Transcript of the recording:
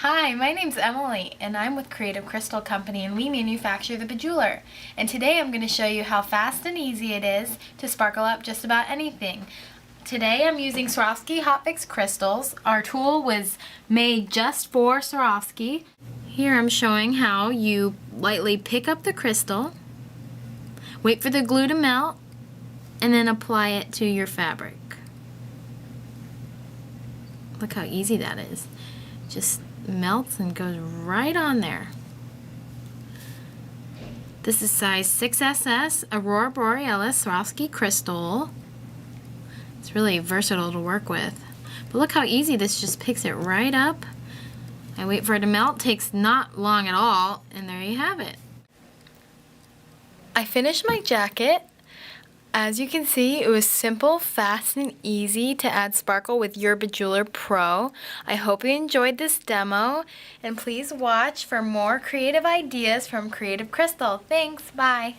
Hi, my name's Emily and I'm with Creative Crystal Company and we manufacture the BeJeweler. And today I'm going to show you how fast and easy it is to sparkle up just about anything. Today I'm using Swarovski Hotfix crystals. Our tool was made just for Swarovski. Here I'm showing how you lightly pick up the crystal, wait for the glue to melt, and then apply it to your fabric. Look how easy that is. Just melts and goes right on there. This is size 6SS Aurora Borealis Swarovski crystal. It's really versatile to work with. But look how easy this just picks it right up. I wait for it to melt, takes not long at all, and there you have it. I finished my jacket. As you can see, it was simple, fast, and easy to add sparkle with your BeJeweler Pro. I hope you enjoyed this demo, and please watch for more creative ideas from Creative Crystal. Thanks, bye!